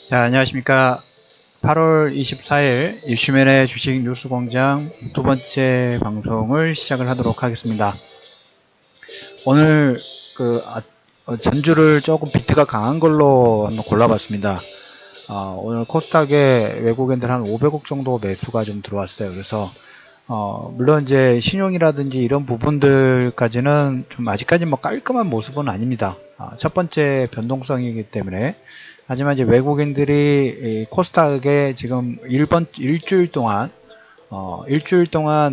자, 안녕하십니까. 8월 24일 이슈맨의 주식 뉴스공장 두 번째 방송을 시작을 하도록 하겠습니다. 오늘 전주를 조금 비트가 강한 걸로 한번 골라봤습니다. 오늘 코스닥에 외국인들 한 500억 정도 매수가 좀 들어왔어요. 그래서 물론 이제 신용이라든지 이런 부분들까지는 좀 아직까지 뭐 깔끔한 모습은 아닙니다. 첫 번째 변동성이기 때문에. 하지만 이제 외국인들이 코스닥에 지금 일주일 동안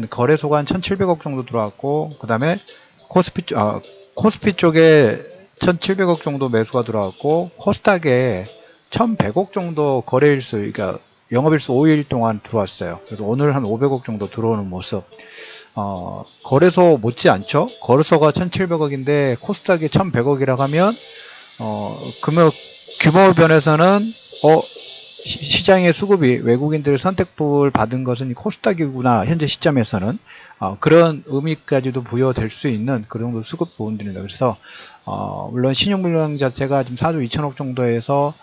거래소가 한 1,700억 정도 들어왔고, 그 다음에 코스피 쪽에 1,700억 정도 매수가 들어왔고, 코스닥에 1,100억 정도 거래일수, 그러니까 영업일수 5일 동안 들어왔어요. 그래서 오늘 한 500억 정도 들어오는 모습. 거래소 못지않죠? 거래소가 1,700억인데 코스닥이 1,100억이라고 하면 규모 면에서는 시장의 수급이 외국인들 선택을 받은 것은 코스닥이구나, 현재 시점에서는 그런 의미까지도 부여될 수 있는 그 정도 수급 부분들입니다. 그래서 물론 신용 물량 자체가 지금 4조 2천억 정도에서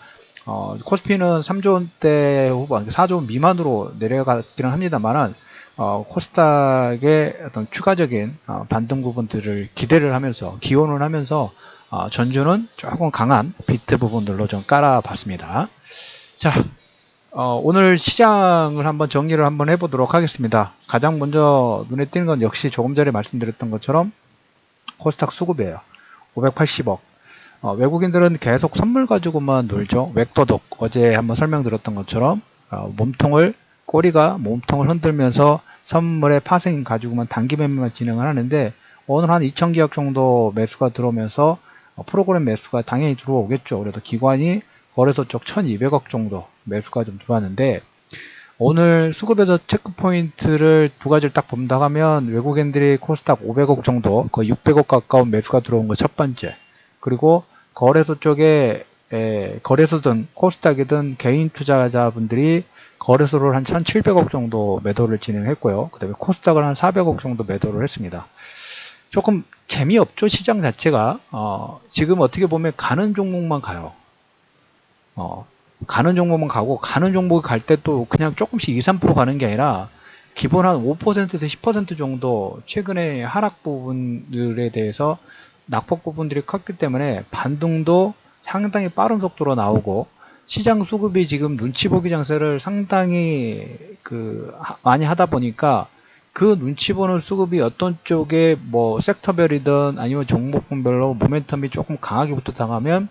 코스피는 3조 원대 후반, 4조 원 미만으로 내려갔기는 합니다만은 코스닥의 어떤 추가적인 반등 부분들을 기대를 하면서 기원을 하면서 전주는 조금 강한 비트 부분들로 좀 깔아봤습니다. 자, 오늘 시장을 한번 정리를 한번 해보도록 하겠습니다. 가장 먼저 눈에 띄는 건 역시 조금 전에 말씀드렸던 것처럼 코스닥 수급이에요. 580억. 외국인들은 계속 선물 가지고만 놀죠. 웩도독. 어제 한번 설명드렸던 것처럼 꼬리가 몸통을 흔들면서 선물의 파생 가지고만 단기 매매만 진행을 하는데, 오늘 한 2,000기억 정도 매수가 들어오면서 프로그램 매수가 당연히 들어오겠죠. 그래서 기관이 거래소 쪽 1,200억 정도 매수가 좀 들어왔는데, 오늘 수급에서 체크 포인트를 두 가지를 딱 본다 하면 외국인들이 코스닥 500억 정도, 거의 600억 가까운 매수가 들어온 거 첫 번째. 그리고 거래소 쪽에 거래소든 코스닥이든 개인 투자자분들이 거래소를 한 1,700억 정도 매도를 진행했고요. 그 다음에 코스닥을 한 400억 정도 매도를 했습니다. 조금 재미없죠, 시장 자체가. 지금 어떻게 보면 가는 종목만 가요. 가는 종목만 가고, 가는 종목이 갈 때 또 그냥 조금씩 2, 3% 가는 게 아니라 기본 한 5%에서 10% 정도 최근에 하락 부분들에 대해서 낙폭 부분들이 컸기 때문에 반등도 상당히 빠른 속도로 나오고, 시장 수급이 지금 눈치 보기 장세를 상당히 많이 하다 보니까 그 눈치 보는 수급이 어떤 쪽에 뭐 섹터별이든 아니면 종목별로 모멘텀이 조금 강하게 붙어당하면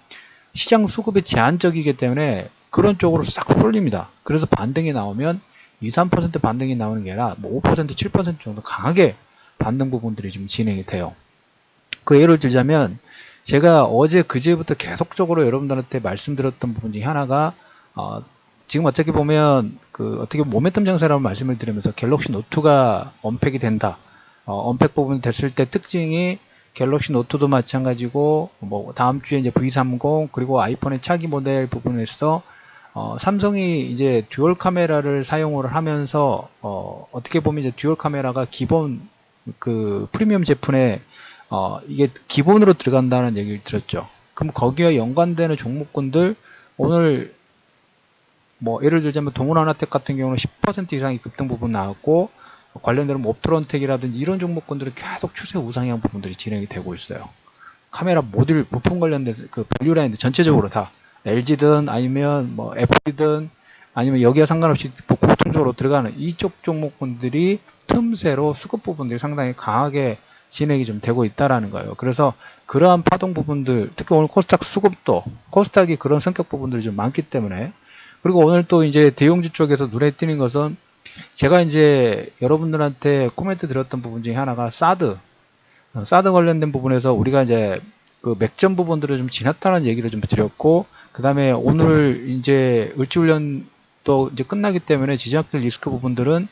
시장 수급이 제한적이기 때문에 그런 쪽으로 싹 쏠립니다. 그래서 반등이 나오면 2, 3% 반등이 나오는 게 아니라 뭐 5%, 7% 정도 강하게 반등 부분들이 지금 진행이 돼요. 그 예를 들자면 제가 어제 그제부터 계속적으로 여러분들한테 말씀드렸던 부분 중에 하나가 지금 어떻게 보면 어떻게 모멘텀 장세라고 말씀을 드리면서 갤럭시 노트가 언팩이 된다. 언팩 부분 됐을 때 특징이 갤럭시 노트도 마찬가지고 뭐 다음 주에 이제 V30 그리고 아이폰의 차기 모델 부분에서 삼성이 이제 듀얼 카메라를 사용을 하면서 어떻게 보면 이제 듀얼 카메라가 기본 프리미엄 제품에 이게 기본으로 들어간다는 얘기를 들었죠. 그럼 거기와 연관되는 종목군들 오늘 뭐 예를 들자면 동원하나텍 같은 경우는 10% 이상의 급등 부분 나왔고, 관련되는 옵트론텍이라든지 이런 종목군들은 계속 추세 우상향 부분들이 진행이 되고 있어요. 카메라 모듈 부품 관련된 밸류 라인들 전체적으로 다 LG든 아니면 뭐 애플이든 아니면 여기와 상관없이 보통적으로 들어가는 이쪽 종목군들이 틈새로 수급 부분들이 상당히 강하게 진행이 좀 되고 있다라는 거예요. 그래서 그러한 파동 부분들, 특히 오늘 코스닥 수급도 코스닥이 그런 성격 부분들이 좀 많기 때문에, 그리고 오늘 또 이제 대형주 쪽에서 눈에 띄는 것은 제가 이제 여러분들한테 코멘트 드렸던 부분 중에 하나가 사드 관련된 부분에서 우리가 이제 맥점 부분들을 좀 지났다는 얘기를 좀 드렸고, 그 다음에 오늘 이제 을지훈련도 이제 끝나기 때문에 지정학적 리스크 부분들은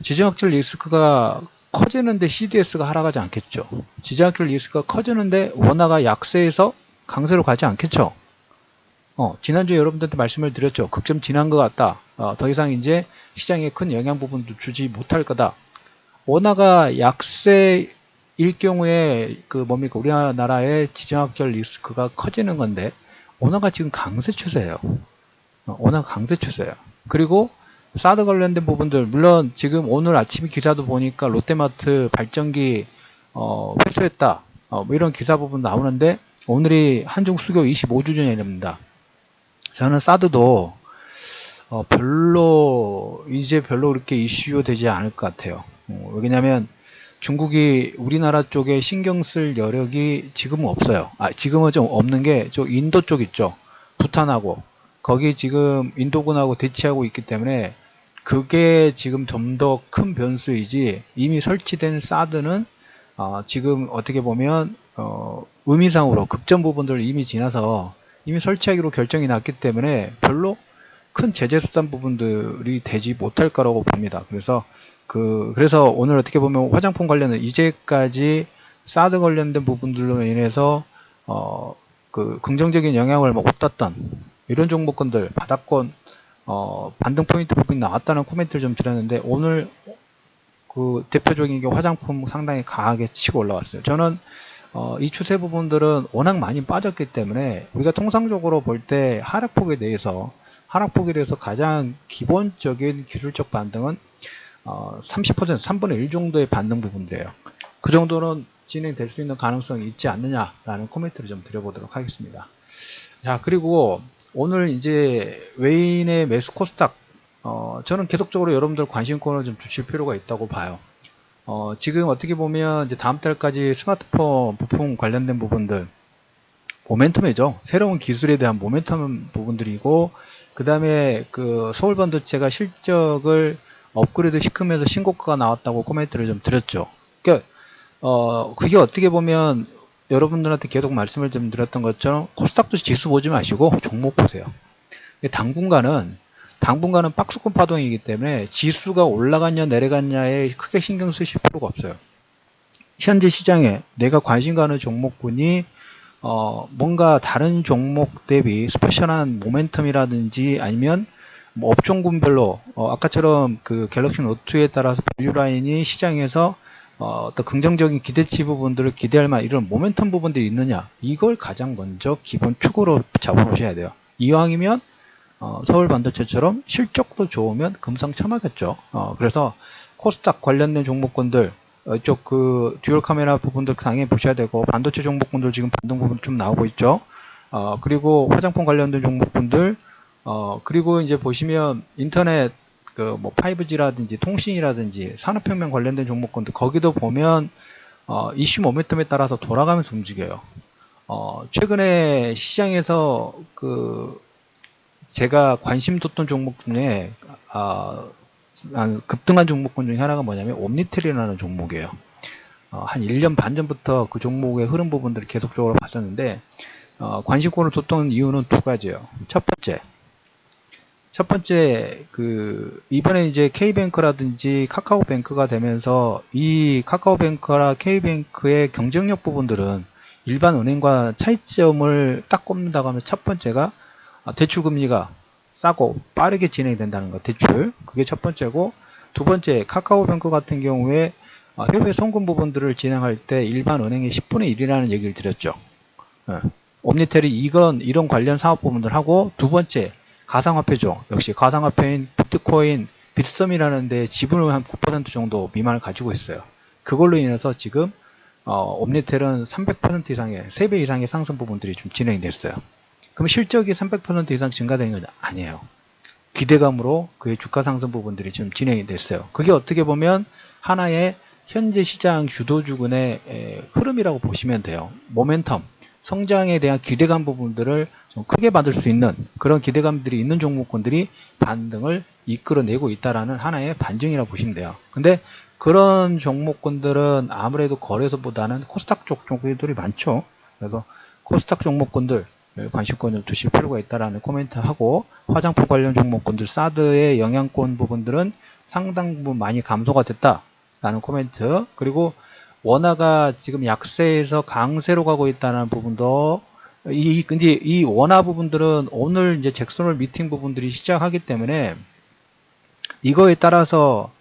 지정학적 리스크가 커지는데 CDS가 하락하지 않겠죠. 지정학적 리스크가 커지는데 원화가 약세에서 강세로 가지 않겠죠. 지난주에 여러분들한테 말씀을 드렸죠. 극점 지난 것 같다. 더 이상 이제 시장에 큰 영향 부분도 주지 못할 거다. 원화가 약세일 경우에 우리나라의 지정학적 리스크가 커지는 건데 원화가 지금 강세 추세예요. 원화가 강세 추세예요. 그리고 사드 관련된 부분들, 물론 지금 오늘 아침 기사도 보니까 롯데마트 발전기 회수했다, 뭐 이런 기사 부분 나오는데 오늘이 한중 수교 25주년입니다. 저는 사드도 이제 별로 그렇게 이슈 되지 않을 것 같아요. 왜냐면 중국이 우리나라 쪽에 신경 쓸 여력이 지금은 없어요. 지금은 좀 없는 게 저 인도 쪽 있죠. 부탄하고 거기 지금 인도군하고 대치하고 있기 때문에 그게 지금 좀 더 큰 변수이지, 이미 설치된 사드는 지금 어떻게 보면 의미상으로 극점 부분들을 이미 지나서 이미 설치하기로 결정이 났기 때문에 별로 큰 제재 수단 부분들이 되지 못할 거라고 봅니다. 그래서 오늘 어떻게 보면 화장품 관련은 이제까지 사드 관련된 부분들로 인해서 긍정적인 영향을 못 땄던 이런 종목군들 바닥권 반등 포인트 부분이 나왔다는 코멘트를 좀 드렸는데, 오늘 그 대표적인 게 화장품 상당히 강하게 치고 올라왔어요. 저는 이 추세 부분들은 워낙 많이 빠졌기 때문에 우리가 통상적으로 볼 때 하락폭에 대해서 가장 기본적인 기술적 반등은 30%, 3분의 1 정도의 반등 부분들이에요. 그 정도는 진행될 수 있는 가능성이 있지 않느냐라는 코멘트를 좀 드려보도록 하겠습니다. 자, 그리고 오늘 이제 외인의 매수 코스닥, 저는 계속적으로 여러분들 관심권을 좀 주실 필요가 있다고 봐요. 지금 어떻게 보면 이제 다음 달까지 스마트폰 부품 관련된 부분들, 모멘텀이죠. 새로운 기술에 대한 모멘텀 부분들이고, 그 다음에 그 서울 반도체가 실적을 업그레이드 시키면서 신고가가 나왔다고 코멘트를 좀 드렸죠. 그러니까 그게 어떻게 보면 여러분들한테 계속 말씀을 좀 드렸던 것처럼 코스닥도 지수 보지 마시고 종목 보세요. 당분간은 박스권 파동이기 때문에 지수가 올라갔냐 내려갔냐에 크게 신경 쓰실 필요가 없어요. 현재 시장에 내가 관심 가는 종목군이 뭔가 다른 종목 대비 스페셜한 모멘텀이라든지 아니면 뭐 업종군별로 아까처럼 그 갤럭시 노트2에 따라서 밸류 라인이 시장에서 어떤 긍정적인 기대치 부분들을 기대할 만한 이런 모멘텀 부분들이 있느냐, 이걸 가장 먼저 기본 축으로 잡아놓으셔야 돼요. 이왕이면 서울 반도체처럼 실적도 좋으면 금상첨화겠죠. 그래서 코스닥 관련된 종목군들, 이쪽 그 듀얼 카메라 부분들 당연히 보셔야 되고, 반도체 종목군들 지금 반등 부분 좀 나오고 있죠. 그리고 화장품 관련된 종목군들, 그리고 이제 보시면 인터넷 뭐 5G라든지 통신이라든지 산업혁명 관련된 종목군들, 거기도 보면 이슈 모멘텀에 따라서 돌아가면서 움직여요. 최근에 시장에서 제가 관심 뒀던 종목 중에 급등한 종목군 중에 하나가 뭐냐면 옴니텔이라는 종목이에요. 한 1년 반 전부터 그 종목의 흐름 부분들을 계속적으로 봤었는데, 관심권을 뒀던 이유는 두 가지예요. 첫 번째, 이번에 이제 K뱅크라든지 카카오뱅크가 되면서 이 카카오뱅크나 K뱅크의 경쟁력 부분들은 일반 은행과 차이점을 딱 꼽는다고 하면, 첫 번째가 대출 금리가 싸고 빠르게 진행된다는 것, 대출. 그게 첫 번째고, 두 번째, 카카오뱅크 같은 경우에 협의 송금 부분들을 진행할 때 일반 은행의 10분의 1이라는 얘기를 드렸죠. 옴니텔이 이런 관련 사업 부분들 하고, 두 번째, 가상화폐죠. 역시 가상화폐인 비트코인, 빗썸이라는 데 지분을 한 9% 정도 미만을 가지고 있어요. 그걸로 인해서 지금 옴니텔은 300% 이상의, 3배 이상의 상승 부분들이 좀 진행이 됐어요. 그럼 실적이 300% 이상 증가된 건 아니에요. 기대감으로 그의 주가 상승 부분들이 지금 진행이 됐어요. 그게 어떻게 보면 하나의 현재 시장 주도주군의 흐름이라고 보시면 돼요. 모멘텀, 성장에 대한 기대감 부분들을 좀 크게 받을 수 있는 그런 기대감들이 있는 종목군들이 반등을 이끌어내고 있다라는 하나의 반증이라고 보시면 돼요. 근데 그런 종목군들은 아무래도 거래소보다는 코스닥 쪽 종목들이 많죠. 그래서 코스닥 종목군들, 관심권을 두실 필요가 있다라는 코멘트하고, 화장품 관련 종목군들 사드의 영향권 부분들은 상당 부분 많이 감소가 됐다라는 코멘트. 그리고 원화가 지금 약세에서 강세로 가고 있다는 부분도, 근데 이 원화 부분들은 오늘 이제 잭슨홀 미팅 부분들이 시작하기 때문에 이거에 따라서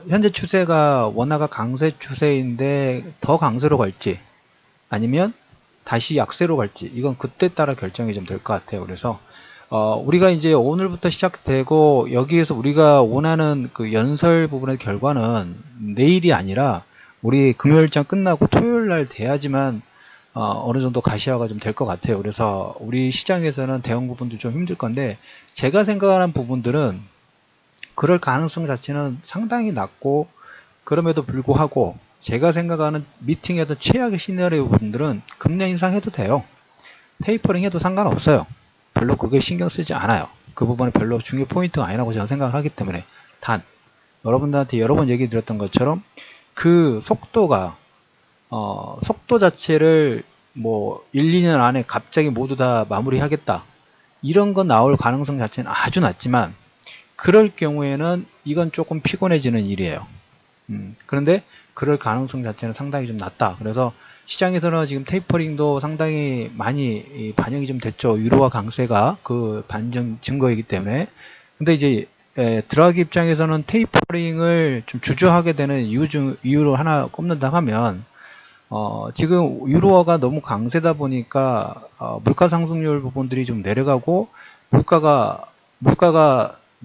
현재 추세가 원화가 강세 추세인데 더 강세로 갈지 아니면 다시 약세로 갈지, 이건 그때 따라 결정이 좀 될 것 같아요. 그래서 우리가 이제 오늘부터 시작되고 여기에서 우리가 원하는 그 연설 부분의 결과는 내일이 아니라 우리 금요일장 끝나고 토요일 날 돼야지만 어느 정도 가시화가 좀 될 것 같아요. 그래서 우리 시장에서는 대응 부분도 좀 힘들 건데, 제가 생각하는 부분들은 그럴 가능성 자체는 상당히 낮고, 그럼에도 불구하고 제가 생각하는 미팅에서 최악의 시나리오 부분들은 금리 인상해도 돼요. 테이퍼링 해도 상관없어요. 별로 그게 신경 쓰지 않아요. 그 부분은 별로 중요 포인트가 아니라고 저는 생각을 하기 때문에, 단 여러분들한테 여러 번 얘기 드렸던 것처럼 그 속도가 속도 자체를 뭐 1, 2년 안에 갑자기 모두 다 마무리하겠다, 이런 건 나올 가능성 자체는 아주 낮지만, 그럴 경우에는 이건 조금 피곤해지는 일이에요. 그런데 그럴 가능성 자체는 상당히 좀 낮다. 그래서 시장에서는 지금 테이퍼링도 상당히 많이 반영이 좀 됐죠. 유로화 강세가 그 반증 증거이기 때문에. 근데 이제 드라기 입장에서는 테이퍼링을 좀 주저하게 되는 이유로 하나 꼽는다 하면, 지금 유로화가 너무 강세다 보니까 물가 상승률 부분들이 좀 내려가고, 물가가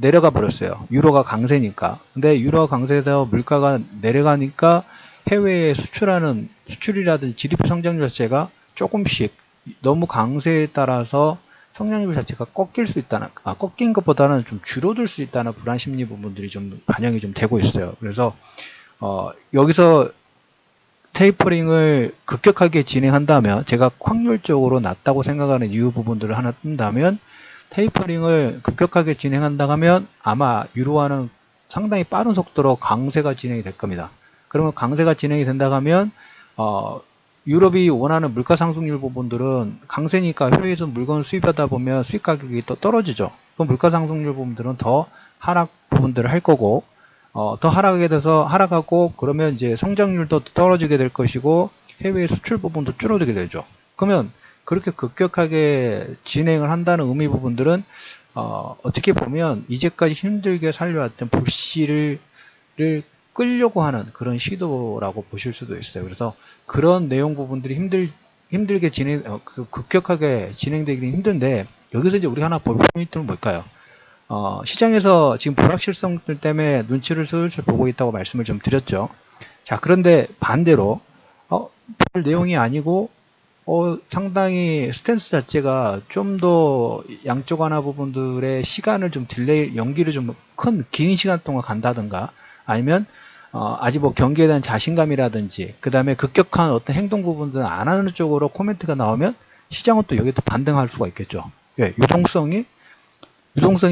내려가 버렸어요. 유로가 강세니까. 근데 유로가 강세에서 물가가 내려가니까 해외에 수출이라든지 GDP 성장률 자체가 조금씩 너무 강세에 따라서 성장률 자체가 꺾일 수 있다는, 꺾인 것보다는 좀 줄어들 수 있다는 불안 심리 부분들이 좀 반영이 좀 되고 있어요. 그래서 여기서 테이퍼링을 급격하게 진행한다면, 제가 확률적으로 낮다고 생각하는 이유 부분들을 하나 뜬다면, 테이퍼링을 급격하게 진행한다 하면 아마 유로화는 상당히 빠른 속도로 강세가 진행이 될 겁니다. 그러면 강세가 진행이 된다 하면 유럽이 원하는 물가 상승률 부분들은 강세니까 해외에서 물건을 수입하다 보면 수입 가격이 또 떨어지죠. 그럼 물가 상승률 부분들은 더 하락 부분들을 할 거고, 더 하락하게 돼서 하락하고, 그러면 이제 성장률도 떨어지게 될 것이고, 해외 수출 부분도 줄어들게 되죠. 그러면 그렇게 급격하게 진행을 한다는 의미 부분들은 어떻게 보면 이제까지 힘들게 살려왔던 불씨를 끌려고 하는 그런 시도라고 보실 수도 있어요. 그래서 그런 내용 부분들이 힘들게 급격하게 진행되기는 힘든데, 여기서 이제 우리 하나 볼 포인트는 뭘까요? 시장에서 지금 불확실성들 때문에 눈치를 슬슬 보고 있다고 말씀을 좀 드렸죠. 자, 그런데 반대로 별 내용이 아니고 상당히 스탠스 자체가 좀 더 양쪽 하나 부분들의 시간을 좀 연기를 좀 긴 시간 동안 간다든가, 아니면 아직 뭐 경기에 대한 자신감이라든지, 그 다음에 급격한 어떤 행동 부분들은 안 하는 쪽으로 코멘트가 나오면 시장은 또 여기에 또 반등할 수가 있겠죠. 예, 유동성이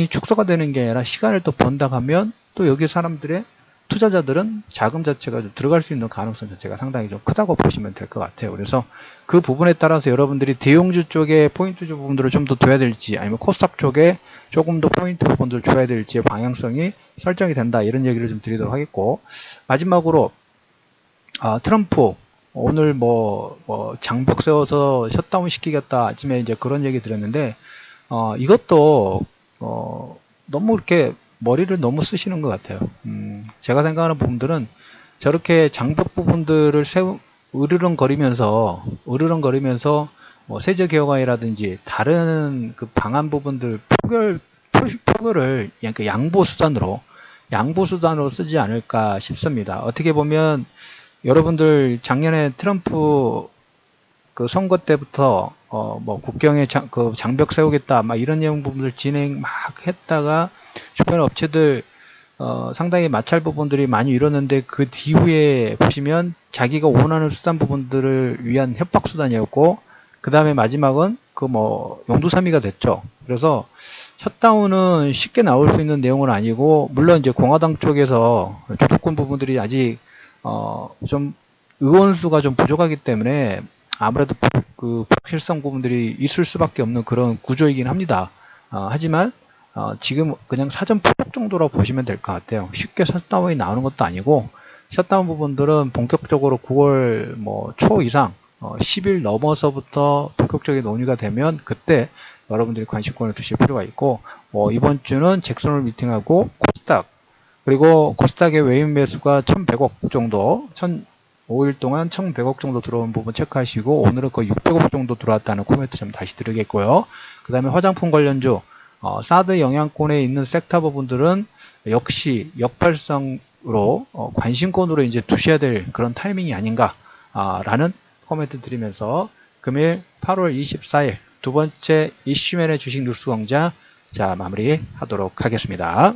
축소가 되는 게 아니라 시간을 또 번다 하면, 또 여기 사람들의 투자자들은 자금 자체가 좀 들어갈 수 있는 가능성 자체가 상당히 좀 크다고 보시면 될 것 같아요. 그래서 그 부분에 따라서 여러분들이 대형주 쪽에 포인트 부분들을 좀 더 둬야 될지, 아니면 코스닥 쪽에 조금 더 포인트 부분들을 줘야 될지의 방향성이 설정이 된다, 이런 얘기를 좀 드리도록 하겠고, 마지막으로 트럼프 오늘 뭐 장벽 세워서 셧다운 시키겠다 아침에 이제 그런 얘기 드렸는데, 이것도 너무 이렇게 머리를 너무 쓰시는 것 같아요. 제가 생각하는 부분들은 저렇게 장벽 부분들을 으르렁거리면서 뭐 세제 개혁안이라든지 다른 그 방안 부분들 표결을 양보 수단으로 쓰지 않을까 싶습니다. 어떻게 보면 여러분들 작년에 트럼프 그 선거 때부터 뭐 국경에 그 장벽 세우겠다 막 이런 내용 부분들 진행 막 했다가 주변 업체들 상당히 마찰 부분들이 많이 이뤘는데, 그 뒤에 보시면 자기가 원하는 수단 부분들을 위한 협박 수단이었고, 그 다음에 마지막은 그 뭐 용두사미가 됐죠. 그래서 셧다운은 쉽게 나올 수 있는 내용은 아니고, 물론 이제 공화당 쪽에서 주도권 부분들이 아직 좀 의원 수가 좀 부족하기 때문에 아무래도 불확실성 부분들이 있을 수밖에 없는 그런 구조이긴 합니다. 하지만 지금 그냥 사전 포착 정도로 보시면 될 것 같아요. 쉽게 셧다운이 나오는 것도 아니고 셧다운 부분들은 본격적으로 9월 초 이상 10일 넘어서부터 본격적인 논의가 되면 그때 여러분들이 관심권을 두실 필요가 있고 이번 주는 잭슨홀 미팅하고 코스닥 그리고 코스닥의 외인 매수가 1100억 정도 5일 동안 1100억 정도 들어온 부분 체크하시고 오늘은 거의 600억 정도 들어왔다는 코멘트 좀 다시 드리겠고요. 그 다음에 화장품 관련주 사드 영향권에 있는 섹터 부분들은 역시 역발상으로 관심권으로 이제 두셔야 될 그런 타이밍이 아닌가 라는 코멘트 드리면서 금일 8월 24일 두 번째 이슈맨의 주식 뉴스 광장 마무리 하도록 하겠습니다.